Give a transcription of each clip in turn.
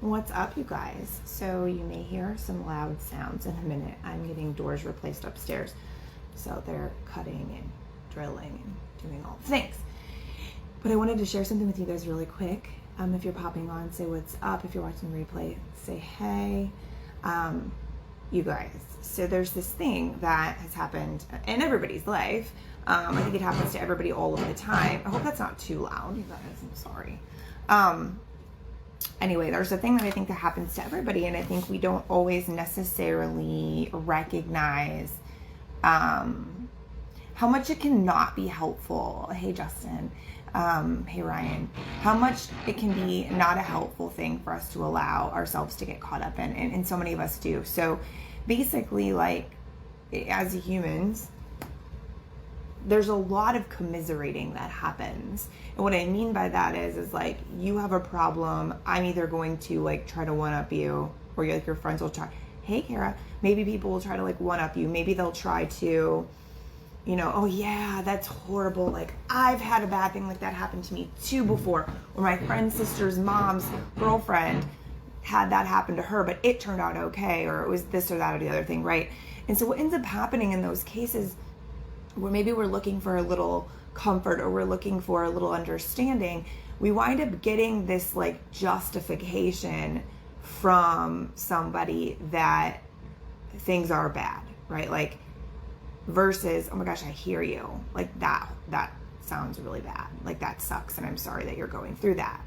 What's up, you guys? So you may hear some loud sounds in a minute. I'm getting doors replaced upstairs. So they're cutting and drilling and doing all the things. But I wanted to share something with you guys really quick. If you're popping on, say what's up. If you're watching the replay, say hey. You guys, so there's this thing that has happened in everybody's life. I think it happens to everybody all of the time. I hope that's not too loud, you guys. I'm sorry. Anyway, there's a thing that I think that happens to everybody, and I think we don't always necessarily recognize how much it can not be helpful. Hey, Justin. Hey, Ryan. How much it can be not a helpful thing for us to allow ourselves to get caught up in, and so many of us do. So basically, like, as humans, there's a lot of commiserating that happens. And what I mean by that is like, you have a problem, I'm either going to like try to one up you, or like your friends will try, hey Kara, maybe people will try to like one up you, maybe they'll try to, you know, oh yeah, that's horrible, like I've had a bad thing like that happen to me too before, or my friend's sister's mom's girlfriend had that happen to her, but it turned out okay, or it was this or that or the other thing, right? And so what ends up happening in those cases where maybe we're looking for a little comfort or we're looking for a little understanding, we wind up getting this like justification from somebody that things are bad, right? Like, versus, oh my gosh, I hear you. Like that sounds really bad. Like that sucks, and I'm sorry that you're going through that.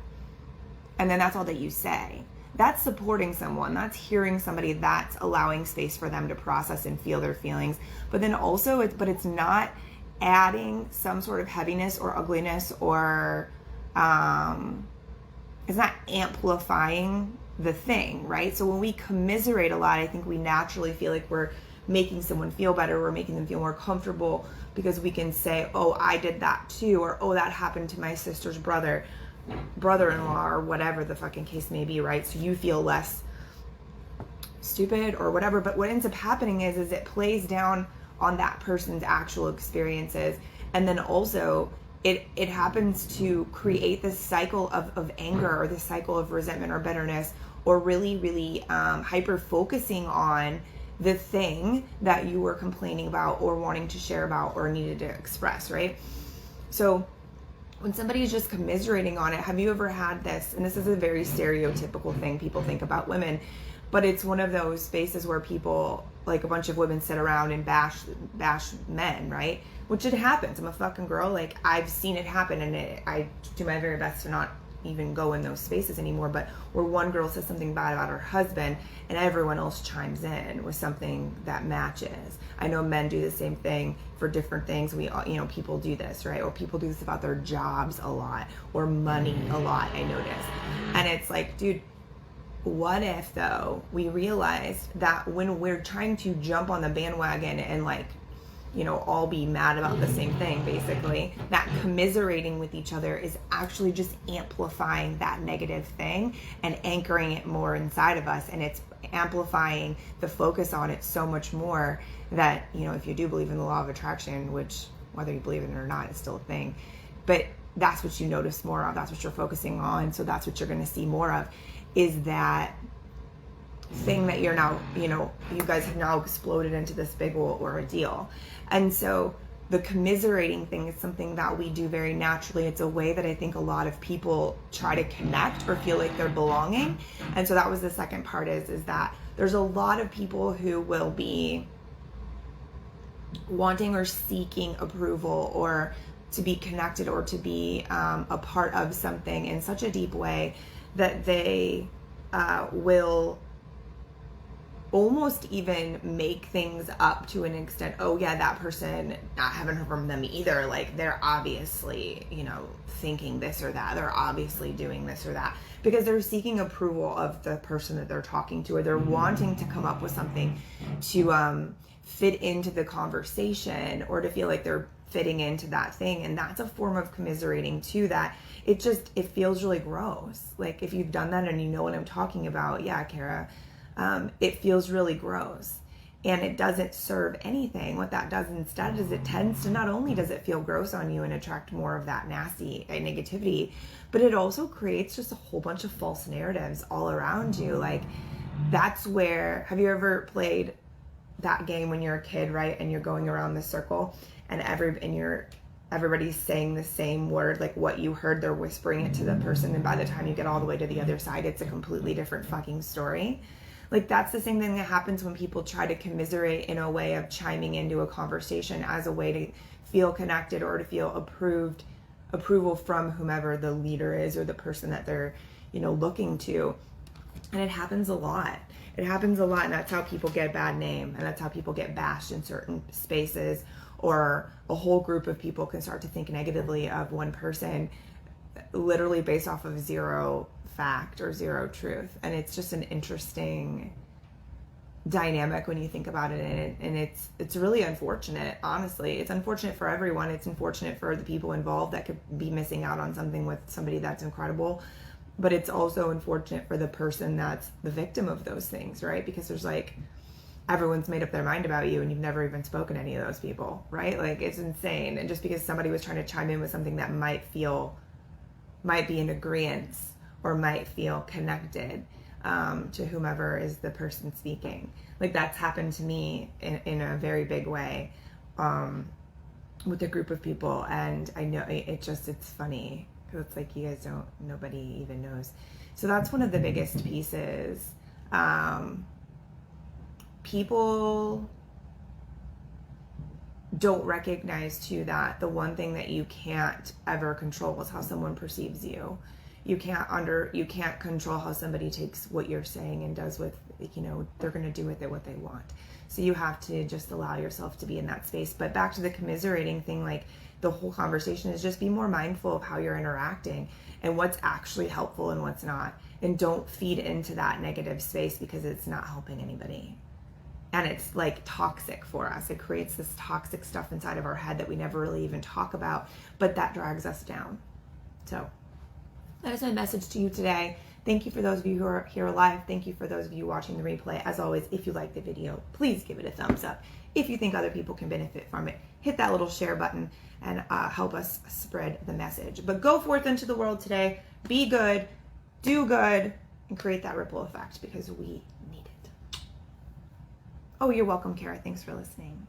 And then that's all that you say. That's supporting someone. That's hearing somebody. That's allowing space for them to process and feel their feelings. But then also, it's not adding some sort of heaviness or ugliness, or it's not amplifying the thing, right? So when we commiserate a lot, I think we naturally feel like we're making someone feel better. We're making them feel more comfortable because we can say, oh, I did that too, or oh, that happened to my sister's brother-in-law, or whatever the fucking case may be, right? So you feel less stupid or whatever. But what ends up happening is it plays down on that person's actual experiences, and then also it happens to create this cycle of anger, or this cycle of resentment or bitterness, or really hyper focusing on the thing that you were complaining about or wanting to share about or needed to express, right? So when somebody's just commiserating on it, have you ever had this? And this is a very stereotypical thing people think about women, but it's one of those spaces where people, like a bunch of women, sit around and bash men, right? Which it happens. I'm a fucking girl. Like, I've seen it happen, and I do my very best to not even go in those spaces anymore. But where one girl says something bad about her husband, and everyone else chimes in with something that matches. I know men do the same thing for different things. We all, people do this, right? Or people do this about their jobs a lot, or money a lot, I notice. And it's like, dude, what if though we realized that when we're trying to jump on the bandwagon and like, all be mad about the same thing, basically, that commiserating with each other is actually just amplifying that negative thing and anchoring it more inside of us, and it's amplifying the focus on it so much more that, if you do believe in the law of attraction, which whether you believe in it or not is still a thing, but that's what you notice more of, that's what you're focusing on, so that's what you're going to see more of, is that thing that you're now, you guys have now exploded into this big ordeal. And so the commiserating thing is something that we do very naturally. It's a way that I think a lot of people try to connect or feel like they're belonging. And so that was the second part, is that there's a lot of people who will be wanting or seeking approval, or to be connected, or to be a part of something in such a deep way that they will almost even make things up to an extent. Oh yeah, that person, not haven't heard from them either. Like, they're obviously, thinking this or that. They're obviously doing this or that, because they're seeking approval of the person that they're talking to, or they're wanting to come up with something to fit into the conversation, or to feel like they're fitting into that thing. And that's a form of commiserating too, that it feels really gross. Like, if you've done that and you know what I'm talking about, yeah, Kara, it feels really gross. and it doesn't serve anything. What that does instead is it tends to, not only does it feel gross on you and attract more of that nasty negativity, but it also creates just a whole bunch of false narratives all around you. Like, that's where, have you ever played that game when you're a kid, right? And you're going around the circle and everybody's saying the same word, like what you heard, they're whispering it to the person, and by the time you get all the way to the other side, it's a completely different fucking story. Like, that's the same thing that happens when people try to commiserate in a way of chiming into a conversation as a way to feel connected or to feel approval from whomever the leader is or the person that they're, looking to. And it happens a lot. It happens a lot, and that's how people get a bad name, and that's how people get bashed in certain spaces, or a whole group of people can start to think negatively of one person literally based off of zero fact or zero truth. And it's just an interesting dynamic when you think about it, and it's really unfortunate. Honestly, it's unfortunate for everyone. It's unfortunate for the people involved that could be missing out on something with somebody that's incredible, but it's also unfortunate for the person that's the victim of those things, right? Because there's like, everyone's made up their mind about you and you've never even spoken to any of those people, right? Like, it's insane. And just because somebody was trying to chime in with something that might be in agreement or might feel connected to whomever is the person speaking. Like, that's happened to me in a very big way with a group of people. And I know it's funny because it's like, you guys nobody even knows. So that's one of the biggest pieces. People don't recognize too that the one thing that you can't ever control is how someone perceives you. You can't control how somebody takes what you're saying and does with, they're going to do with it what they want. So you have to just allow yourself to be in that space. But back to the commiserating thing, like, the whole conversation is just be more mindful of how you're interacting and what's actually helpful and what's not. And don't feed into that negative space because it's not helping anybody. And it's like toxic for us. It creates this toxic stuff inside of our head that we never really even talk about, but that drags us down. So that is my message to you today. Thank you for those of you who are here live. Thank you for those of you watching the replay. As always, if you like the video, please give it a thumbs up. If you think other people can benefit from it, hit that little share button and help us spread the message. But go forth into the world today. Be good, do good, and create that ripple effect because we need it. Oh, you're welcome, Kara. Thanks for listening.